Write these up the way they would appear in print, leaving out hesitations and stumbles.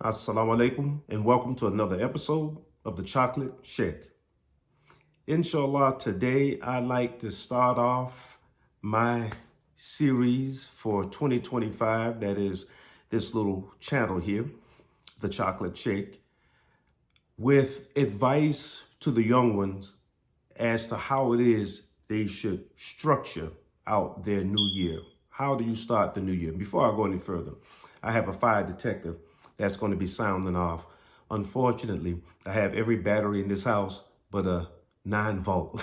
Assalamu alaikum and welcome to another episode of the Chocolate Shake. Inshallah, today I'd like to start off my series for 2025. That is this little channel here, the Chocolate Shake, with advice to the young ones as to how it is they should structure out their new year. How do you start the new year? Before I go any further, I have a fire detector that's going to be sounding off. Unfortunately, I have every battery in this house but a 9-volt.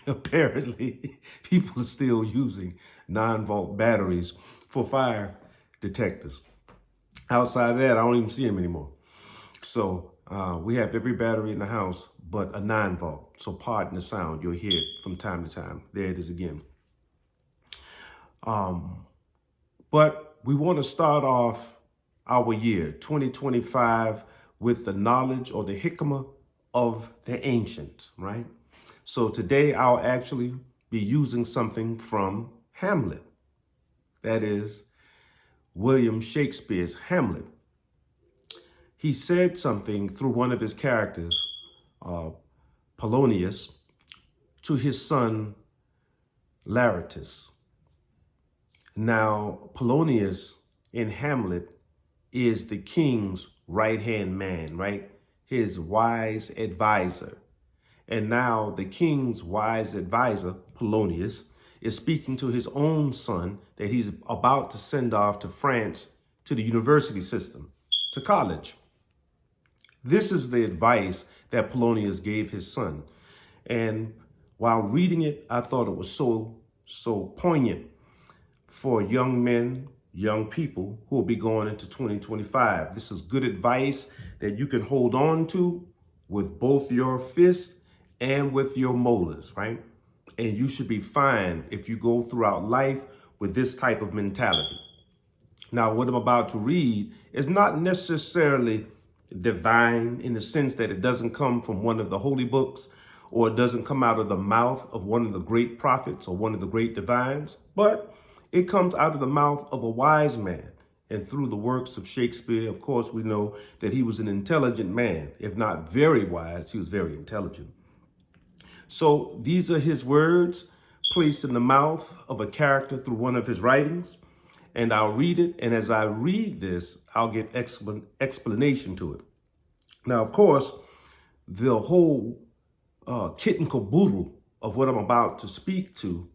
Apparently, people are still using 9-volt batteries for fire detectors. Outside of that, I don't even see them anymore. So we have every battery in the house but a 9-volt. So pardon the sound. You'll hear it from time to time. There it is again. But we want to start off our year 2025 with the knowledge or the hikmah of the ancients, right? So today I'll actually be using something from Hamlet. That is William Shakespeare's Hamlet. He said something through one of his characters, Polonius, to his son Laertes. Now, Polonius in Hamlet is the king's right-hand man, right? His wise advisor. And now the king's wise advisor, Polonius, is speaking to his own son that he's about to send off to France to the university system, to college. This is the advice that Polonius gave his son. And while reading it, I thought it was so poignant for young men, young people who will be going into 2025. This is good advice that you can hold on to with both your fists and with your molars, right? And you should be fine if you go throughout life with this type of mentality. Now, what I'm about to read is not necessarily divine in the sense that it doesn't come from one of the holy books or it doesn't come out of the mouth of one of the great prophets or one of the great divines, but it comes out of the mouth of a wise man. And through the works of Shakespeare, of course, we know that he was an intelligent man. If not very wise, he was very intelligent. So these are his words placed in the mouth of a character through one of his writings. And I'll read it. And as I read this, I'll get explanation to it. Now, of course, the whole kit and caboodle of what I'm about to speak to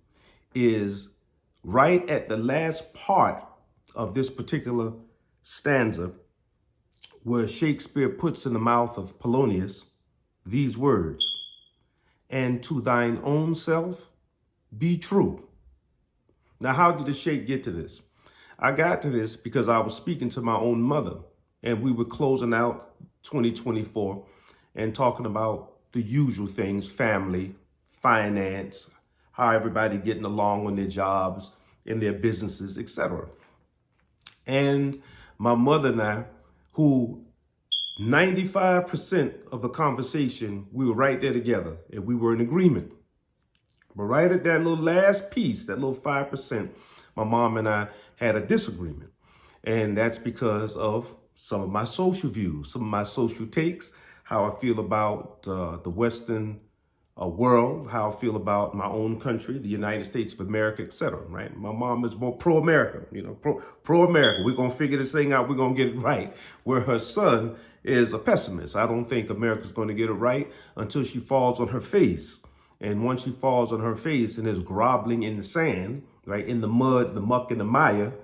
is right at the last part of this particular stanza, where Shakespeare puts in the mouth of Polonius these words, "And to thine own self be true." Now, how did the Sheikh get to this? I got to this because I was speaking to my own mother, and we were closing out 2024 and talking about the usual things: family, finance, how everybody getting along on their jobs, in their businesses, etc. And my mother and I, who 95% of the conversation, we were right there together and we were in agreement. But right at that little last piece, that little 5%, my mom and I had a disagreement. And that's because of some of my social views, some of my social takes, how I feel about the Western world, how I feel about my own country, the United States of America, etc. Right? My mom is more pro-America, pro-America. We're going to figure this thing out. We're going to get it right. Where her son is a pessimist. I don't think America's going to get it right until she falls on her face. And once she falls on her face and is groveling in the sand, right, in the mud, the muck, and the mire,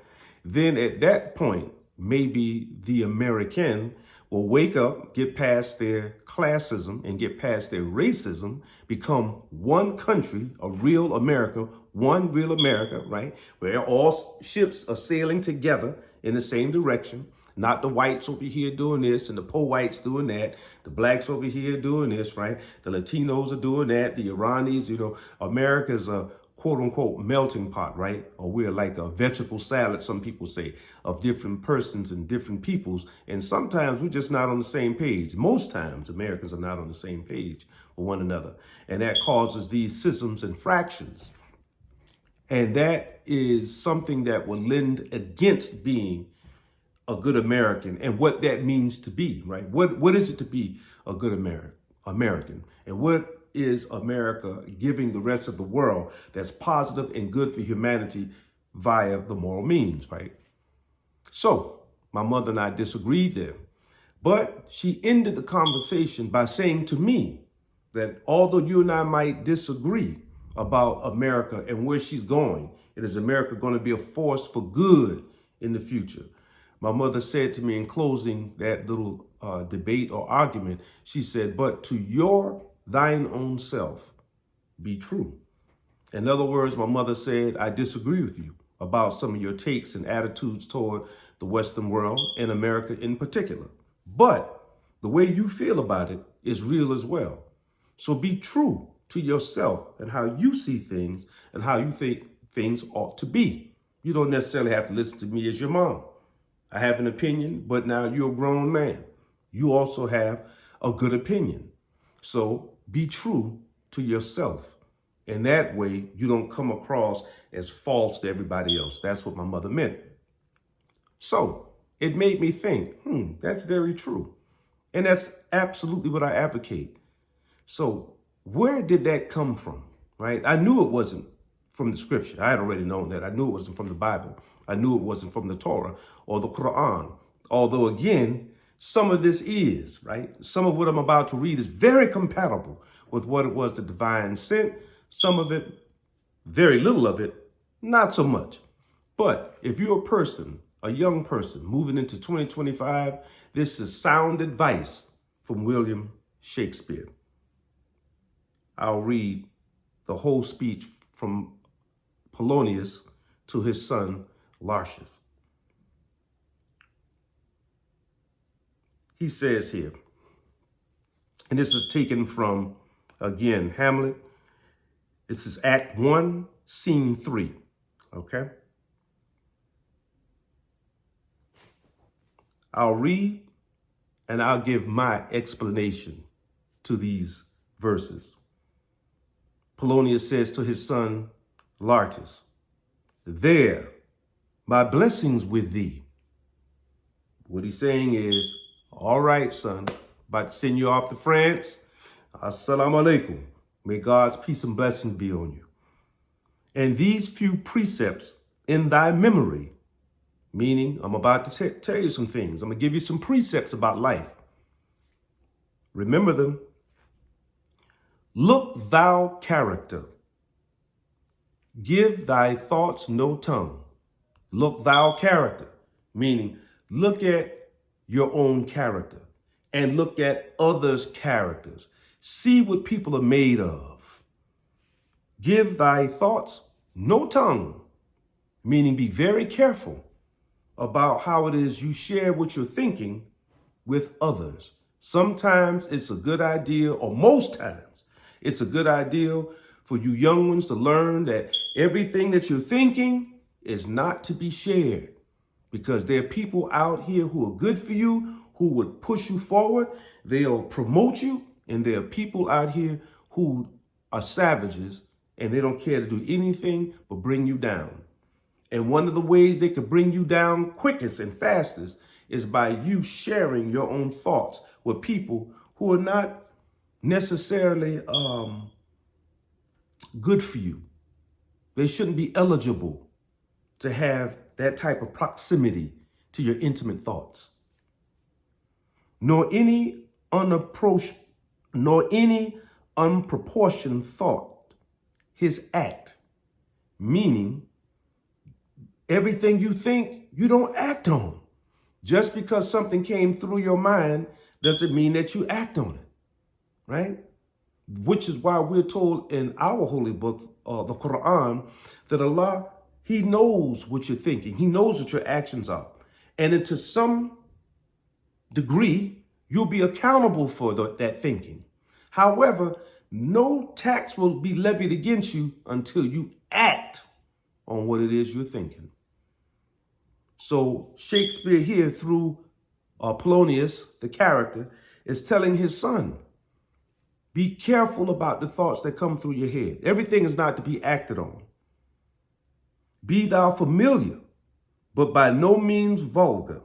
then at that point, maybe the American will wake up, get past their classism and get past their racism, become one country, a real America, one real America, right? Where all ships are sailing together in the same direction, not the whites over here doing this and the poor whites doing that, the blacks over here doing this, right? The Latinos are doing that, the Iranis, America's a quote unquote melting pot, right? Or we're like a vegetable salad, some people say, of different persons and different peoples. And sometimes we're just not on the same page. Most times Americans are not on the same page with one another. And that causes these schisms and fractions. And that is something that will lend against being a good American and what that means to be, right? What is it to be a good American? And what is America giving the rest of the world that's positive and good for humanity via the moral means, right? So my mother and I disagreed there. But she ended the conversation by saying to me that although you and I might disagree about America and where she's going, and is America going to be a force for good in the future? My mother said to me in closing that little debate or argument, she said, but to thine own self be true. In other words, my mother said, I disagree with you about some of your takes and attitudes toward the Western world and America in particular. But the way you feel about it is real as well. So be true to yourself and how you see things and how you think things ought to be. You don't necessarily have to listen to me as your mom. I have an opinion, but now you're a grown man. You also have a good opinion. So be true to yourself. And that way you don't come across as false to everybody else. That's what my mother meant. So it made me think, that's very true. And that's absolutely what I advocate. So where did that come from, right? I knew it wasn't from the scripture. I had already known that. I knew it wasn't from the Bible. I knew it wasn't from the Torah or the Quran. Although, again, some of this is, right? Some of what I'm about to read is very compatible with what it was the divine sent. Some of it, very little of it, not so much. But if you're a person, a young person moving into 2025, this is sound advice from William Shakespeare. I'll read the whole speech from Polonius to his son, Lartius. He says here, and this is taken from, again, Hamlet. This is Act 1, Scene 3, okay? I'll read and I'll give my explanation to these verses. Polonius says to his son, Lartius, there, my blessings with thee. What he's saying is, all right, son, about to send you off to France. Assalamu alaikum. May God's peace and blessings be on you. And these few precepts in thy memory, meaning I'm about to tell you some things. I'm going to give you some precepts about life. Remember them. Look thou character. Give thy thoughts no tongue. Look thou character, meaning look at your own character and look at others' characters. See what people are made of. Give thy thoughts no tongue, meaning be very careful about how it is you share what you're thinking with others. Sometimes it's a good idea, or most times it's a good idea for you young ones to learn that everything that you're thinking is not to be shared, because there are people out here who are good for you, who would push you forward. They'll promote you. And there are people out here who are savages and they don't care to do anything but bring you down. And one of the ways they could bring you down quickest and fastest is by you sharing your own thoughts with people who are not necessarily good for you. They shouldn't be eligible to have that type of proximity to your intimate thoughts. Nor any unproportioned thought, his act, meaning everything you think, you don't act on. Just because something came through your mind doesn't mean that you act on it, right? Which is why we're told in our holy book, the Quran, that Allah, he knows what you're thinking. He knows what your actions are. And to some degree, you'll be accountable for that thinking. However, no tax will be levied against you until you act on what it is you're thinking. So Shakespeare here, through Polonius, the character, is telling his son, be careful about the thoughts that come through your head. Everything is not to be acted on. Be thou familiar, but by no means vulgar.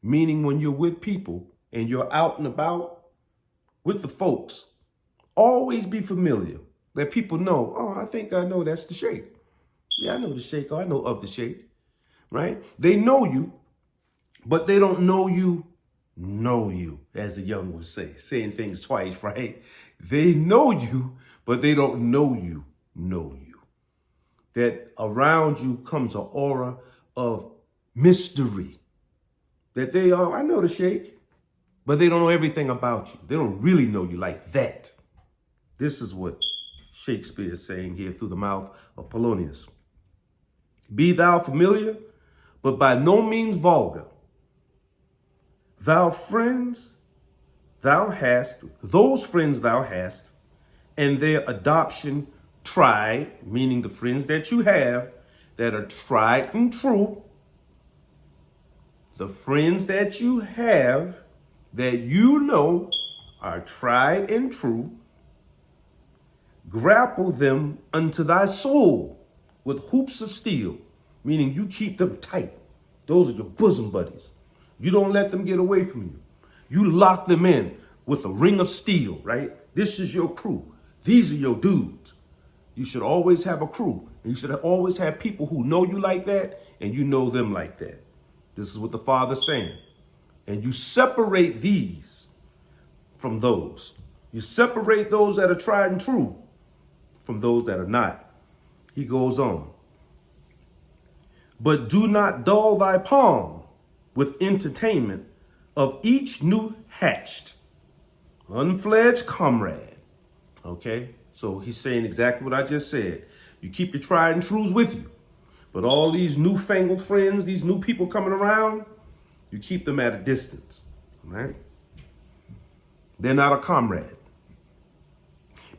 meaning when you're with people and you're out and about with the folks, always be familiar. Let people know, oh, I think I know that's the Sheikh. Yeah, I know the Sheikh, or I know of the Sheikh, right? They know you, but they don't know you, as the young would say, saying things twice, right? They know you, but they don't know you, That around you comes an aura of mystery. That they are, I know the Sheikh, but they don't know everything about you. They don't really know you like that. This is what Shakespeare is saying here through the mouth of Polonius. Be thou familiar, but by no means vulgar. Those friends thou hast, and their adoption tried, meaning the friends that you have that are tried and true. The friends that you have that you know are tried and true. Grapple them unto thy soul with hoops of steel, meaning you keep them tight. Those are your bosom buddies. You don't let them get away from you. You lock them in with a ring of steel, right? This is your crew. These are your dudes. You should always have a crew. And you should always have people who know you like that and you know them like that. This is what the Father's saying. And you separate these from those. You separate those that are tried and true from those that are not. He goes on. But do not dull thy palm with entertainment of each new hatched, unfledged comrade. Okay? So he's saying exactly what I just said. You keep your tried and trues with you. But all these newfangled friends, these new people coming around, you keep them at a distance. Right? They're not a comrade.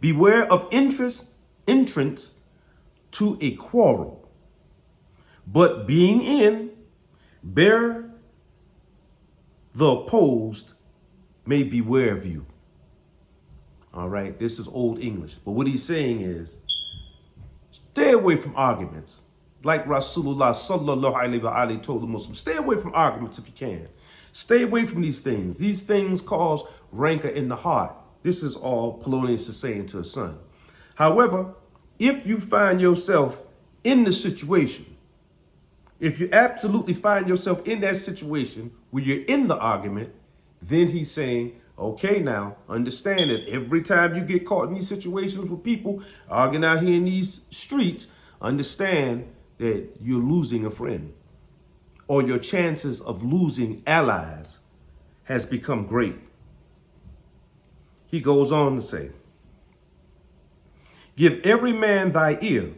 Beware of entrance to a quarrel, but being in, bear the opposed may beware of you. All right, this is Old English. But what he's saying is, stay away from arguments. Like Rasulullah sallallahu alaihi wasallam told the Muslims, stay away from arguments if you can. Stay away from these things. These things cause rancor in the heart. This is all Polonius is saying to his son. However, if you find yourself in the situation, if you absolutely find yourself in that situation where you're in the argument, then he's saying, okay, now understand that every time you get caught in these situations with people arguing out here in these streets, understand that you're losing a friend, or your chances of losing allies has become great. He goes on to say, give every man thy ear,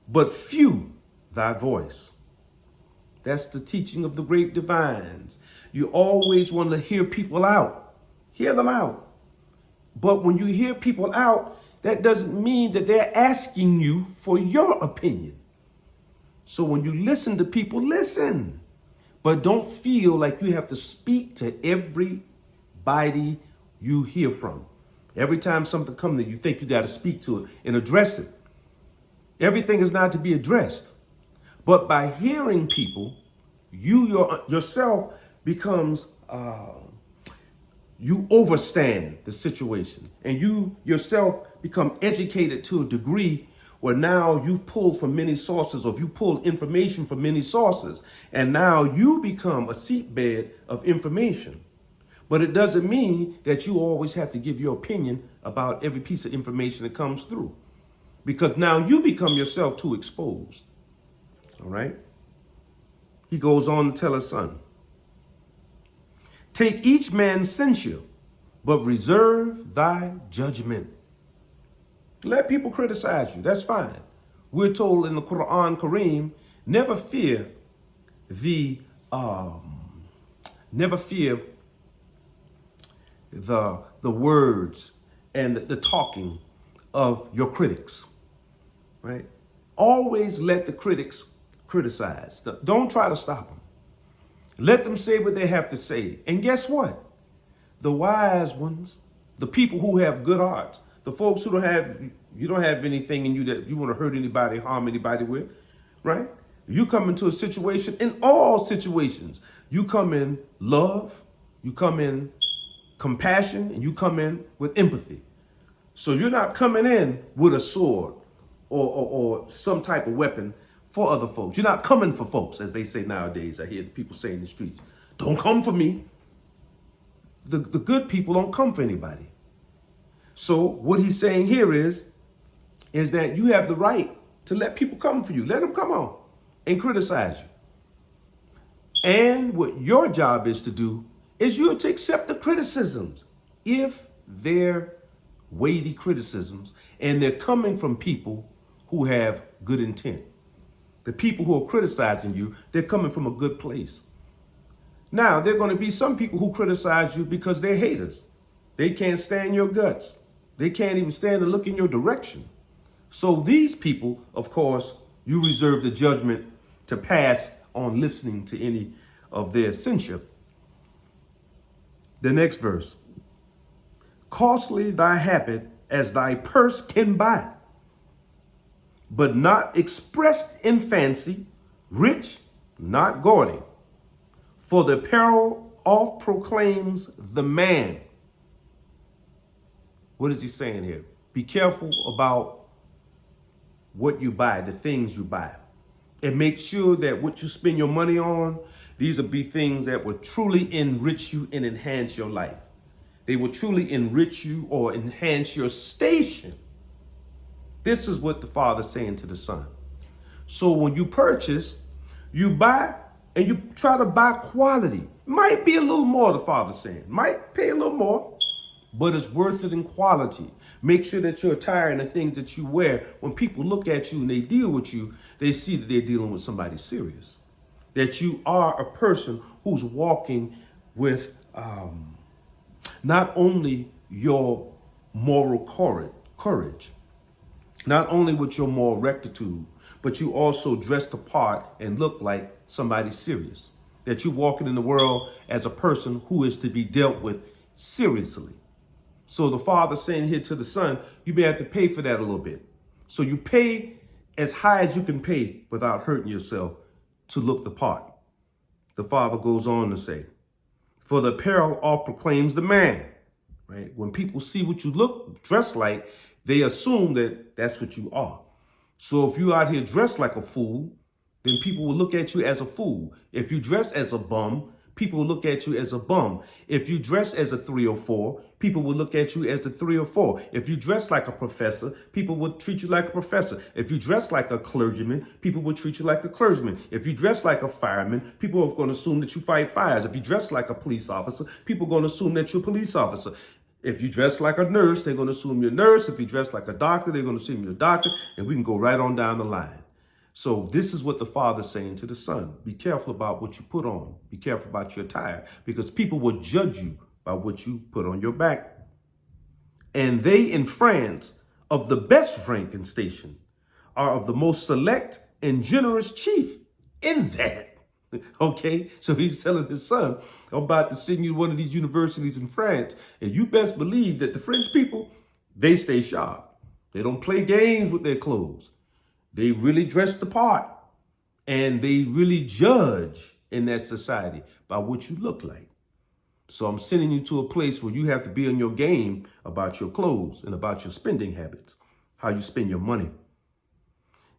but few thy voice. That's the teaching of the great divines. You always want to hear people out. Hear them out. But when you hear people out, that doesn't mean that they're asking you for your opinion. So when you listen to people, listen. But don't feel like you have to speak to everybody you hear from. Every time something comes to you, think you got to speak to it and address it. Everything is not to be addressed. But by hearing people, yourself becomes, you overstand the situation, and you yourself become educated to a degree where now you pull from many sources, or you pull information from many sources, and now you become a seatbed of information. But it doesn't mean that you always have to give your opinion about every piece of information that comes through, because now you become yourself too exposed. All right. He goes on to tell his son, take each man's censure, but reserve thy judgment. Let people criticize you. That's fine. We're told in the Quran Kareem, never fear the words and the talking of your critics, right? Always let the critics criticize. Don't try to stop them. Let them say what they have to say. And guess what? The wise ones, the people who have good hearts, the folks who you don't have anything in you that you want to hurt anybody, harm anybody with, right? You come into a situation, in all situations, You come in love, you come in compassion, and you come in with empathy. So you're not coming in with a sword or some type of weapon for other folks. You're not coming for folks, as they say nowadays. I hear people say in the streets, don't come for me. The good people don't come for anybody. So what he's saying here is that you have the right to let people come for you. Let them come on and criticize you. And what your job is to do is you're to accept the criticisms if they're weighty criticisms and they're coming from people who have good intent. The people who are criticizing you, they're coming from a good place. Now, there are going to be some people who criticize you because they're haters. They can't stand your guts. They can't even stand to look in your direction. So these people, of course, you reserve the judgment to pass on listening to any of their censure. The next verse. Costly thy habit as thy purse can buy, but not expressed in fancy, rich, not gaudy. For the apparel oft proclaims the man. What is he saying here? Be careful about what you buy, the things you buy. And make sure that what you spend your money on, these will be things that will truly enrich you and enhance your life. They will truly enrich you or enhance your station. This is what the Father's saying to the Son. So when you purchase, you buy and you try to buy quality. Might be a little more, the Father's saying. Might pay a little more, but it's worth it in quality. Make sure that your attire and the things that you wear, when people look at you and they deal with you, they see that they're dealing with somebody serious. That you are a person who's walking with not only your moral courage, not only with your moral rectitude, but you also dress the part and look like somebody serious. That you're walking in the world as a person who is to be dealt with seriously. So the Father's saying here to the Son, you may have to pay for that a little bit. So you pay as high as you can pay without hurting yourself to look the part. The Father goes on to say, for the apparel oft proclaims the man. Right? When people see what you look dressed like, they assume that that's what you are. So if you out here dressed like a fool, then people will look at you as a fool. If you dress as a bum, people will look at you as a bum. If you dress as a 304, people will look at you as the 304. If you dress like a professor, people will treat you like a professor. If you dress like a clergyman, people will treat you like a clergyman. If you dress like a fireman, people are going to assume that you fight fires. If you dress like a police officer, people are going to assume that you're a police officer. If you dress like a nurse, they're going to assume you're a nurse. If you dress like a doctor, they're going to assume you're a doctor. And we can go right on down the line. So this is what the Father's saying to the Son. Be careful about what you put on. Be careful about your attire, because people will judge you by what you put on your back. And they in France of the best rank and station are of the most select and generous chief in that. Okay, so he's telling his son, I'm about to send you to one of these universities in France, and you best believe that the French people, they stay sharp. They don't play games with their clothes. They really dress the part, and they really judge in that society by what you look like. So I'm sending you to a place where you have to be on your game about your clothes and about your spending habits, how you spend your money.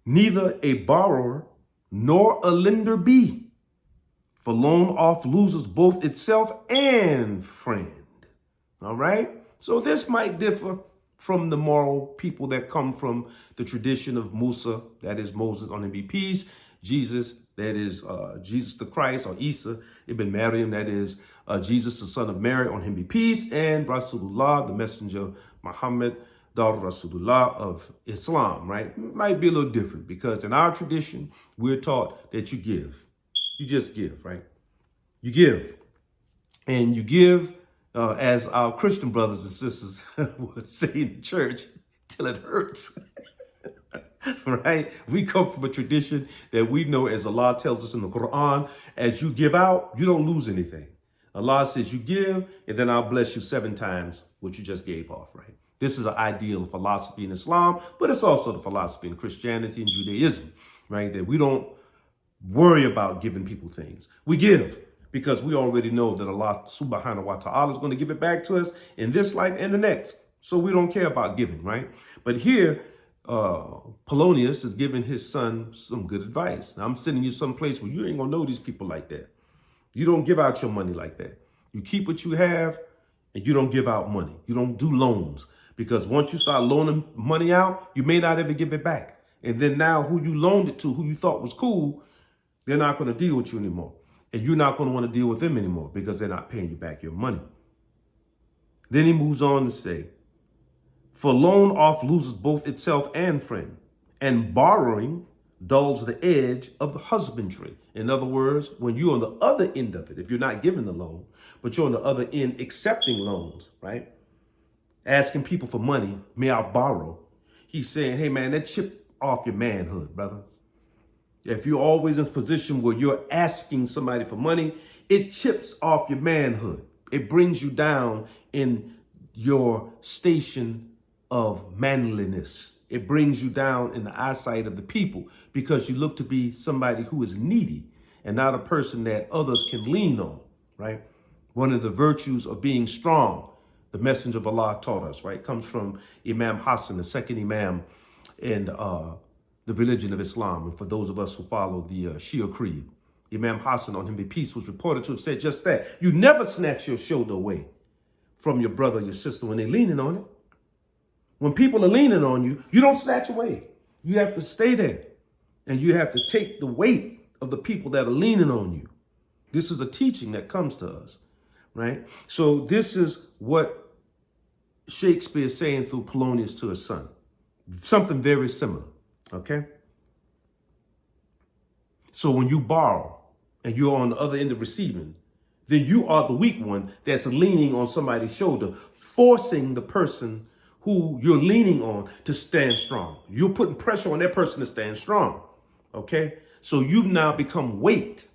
Neither a borrower nor a lender be, for loan oft loses both itself and friend. All right? So this might differ from the moral people that come from the tradition of Musa, that is Moses, on him be peace, Jesus, that is Jesus the Christ, or Isa ibn Maryam, that is Jesus the son of Mary, on him be peace, and Rasulullah, the messenger Muhammad, daughter Rasulullah of Islam, right? It might be a little different, because in our tradition, we're taught that you give. You just give, right? You give. And you give, as our Christian brothers and sisters would say in church, till it hurts. Right? We come from a tradition that we know, as Allah tells us in the Quran, as you give out, you don't lose anything. Allah says you give, and then I'll bless you 7 times what you just gave off, right? This is an ideal philosophy in Islam, but it's also the philosophy in Christianity and Judaism, right? That we don't worry about giving people things. We give, because we already know that Allah subhanahu wa ta'ala is going to give it back to us in this life and the next. So we don't care about giving, right? But here, Polonius is giving his son some good advice. Now, I'm sending you someplace where you ain't going to know these people like that. You don't give out your money like that. You keep what you have, and you don't give out money. You don't do loans, because once you start loaning money out, you may not ever give it back. And then now who you loaned it to, who you thought was cool, they're not going to deal with you anymore. And you're not going to want to deal with them anymore because they're not paying you back your money. Then he moves on to say, for loan off loses both itself and friend, and borrowing dulls the edge of the husbandry. In other words, when you're on the other end of it, if you're not giving the loan, but you're on the other end accepting loans, right? Asking people for money, may I borrow? He's saying, hey man, that chip off your manhood, brother. If you're always in a position where you're asking somebody for money, it chips off your manhood. It brings you down in your station of manliness. It brings you down in the eyesight of the people because you look to be somebody who is needy and not a person that others can lean on, right? One of the virtues of being strong, the Messenger of Allah taught us, right, comes from Imam Hassan, the second Imam in the religion of Islam. And for those of us who follow the Shia creed, Imam Hassan, on him be peace, was reported to have said just that. You never snatch your shoulder away from your brother or your sister when they're leaning on it. When people are leaning on you, you don't snatch away. You have to stay there. And you have to take the weight of the people that are leaning on you. This is a teaching that comes to us, right? So this is what Shakespeare is saying through Polonius to his son. Something very similar, okay? So when you borrow and you're on the other end of receiving, then you are the weak one that's leaning on somebody's shoulder, forcing the person who you're leaning on to stand strong. You're putting pressure on that person to stand strong, okay? So you now become weight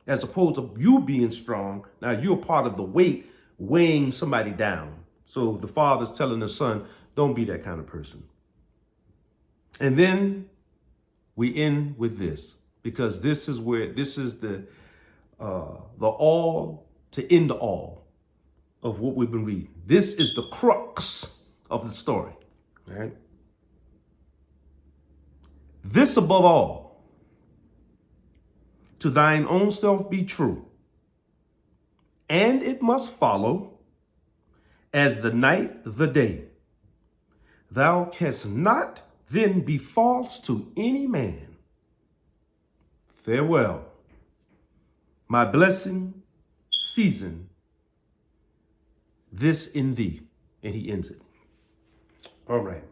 as opposed to you being strong. Now you're part of the weight weighing somebody down. So the father's telling the son, don't be that kind of person. And then we end with this, because this is the all to end all of what we've been reading. This is the crux of the story, right? This above all, to thine own self be true, and it must follow as the night the day. Thou canst not then be false to any man. Farewell. My blessing season this in thee. And he ends it. All right.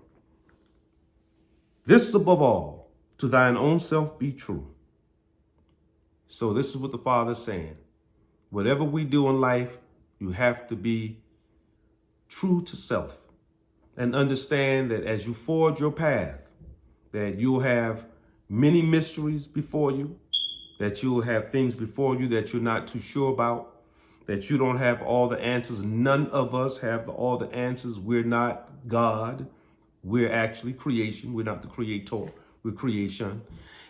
This above all, to thine own self be true. So this is what the Father's saying. Whatever we do in life, you have to be true to self and understand that as you forge your path, that you'll have many mysteries before you, that you'll have things before you that you're not too sure about, that you don't have all the answers. None of us have all the answers. We're not God. We're actually creation. We're not the creator. We're creation.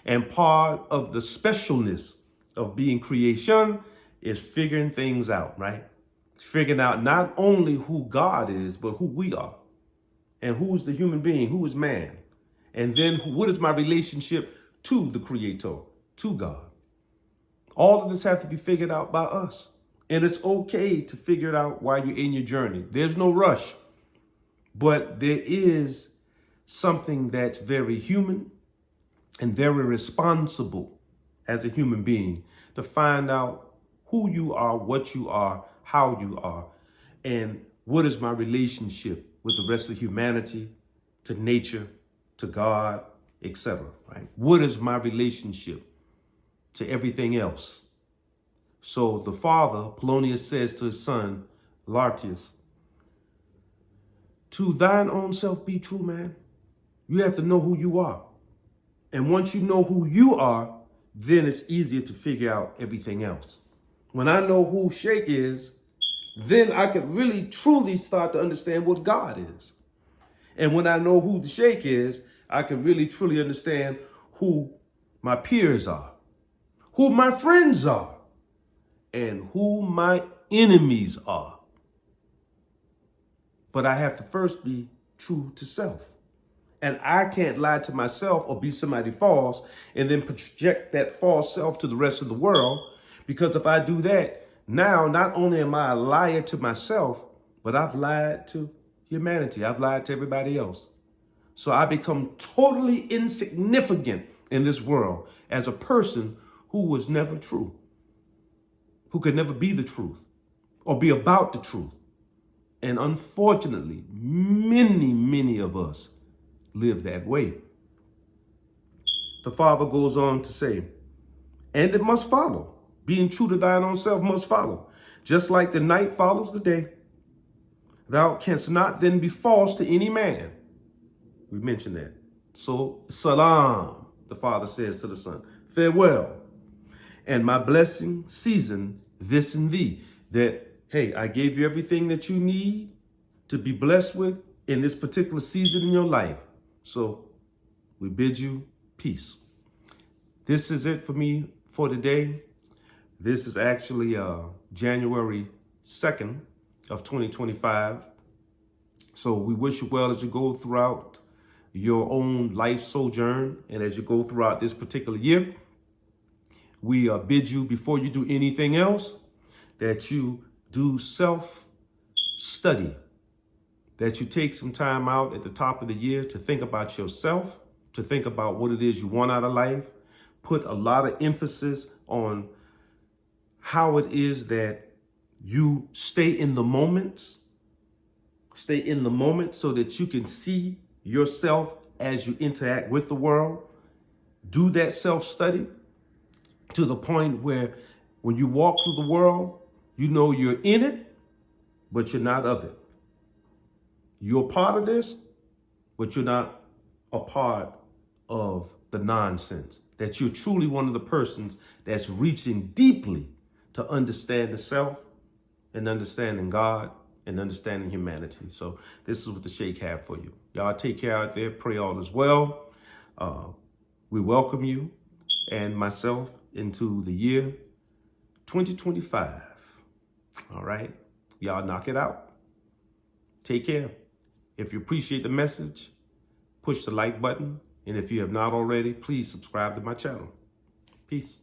And part of the specialness of being creation is figuring things out, right? Figuring out not only who God is, but who we are. And who is the human being? Who is man? And then what is my relationship to the creator, to God? All of this has to be figured out by us. And it's okay to figure it out while you're in your journey. There's no rush. But there is something that's very human and very responsible as a human being to find out who you are, what you are, how you are, and what is my relationship with the rest of humanity, to nature, to God, etc. Right? What is my relationship to everything else? So the father, Polonius, says to his son, Lartius, to thine own self be true, man. You have to know who you are. And once you know who you are, then it's easier to figure out everything else. When I know who Sheikh is, then I can really, truly start to understand what God is. And when I know who the Sheikh is, I can really, truly understand who my peers are, who my friends are. and who my enemies are. But I have to first be true to self. And I can't lie to myself or be somebody false and then project that false self to the rest of the world. Because if I do that, now not only am I a liar to myself, but I've lied to humanity. I've lied to everybody else. So I become totally insignificant in this world as a person who was never true, who could never be the truth or be about the truth. And unfortunately, many of us live that way. The Father goes on to say, and it must follow. Being true to thine own self must follow. Just like the night follows the day. Thou canst not then be false to any man. We mentioned that. So, salam, the Father says to the Son, farewell. And my blessing season this in thee, that, hey, I gave you everything that you need to be blessed with in this particular season in your life. So we bid you peace. This is it for me for today. This is actually January 2nd of 2025. So we wish you well as you go throughout your own life sojourn and as you go throughout this particular year. We bid you, before you do anything else, that you do self-study, that you take some time out at the top of the year to think about yourself, to think about what it is you want out of life, put a lot of emphasis on how it is that you stay in the moments, so that you can see yourself as you interact with the world. Do that self-study to the point where when you walk through the world, you know you're in it, but you're not of it. You're a part of this, but you're not a part of the nonsense. That you're truly one of the persons that's reaching deeply to understand the self and understanding God and understanding humanity. So this is what the Sheikh have for you. Y'all take care out there. Pray all is well. We welcome you and myself into the year 2025. All right. Y'all knock it out. Take care. If you appreciate the message, push the like button. And if you have not already, please subscribe to my channel. Peace.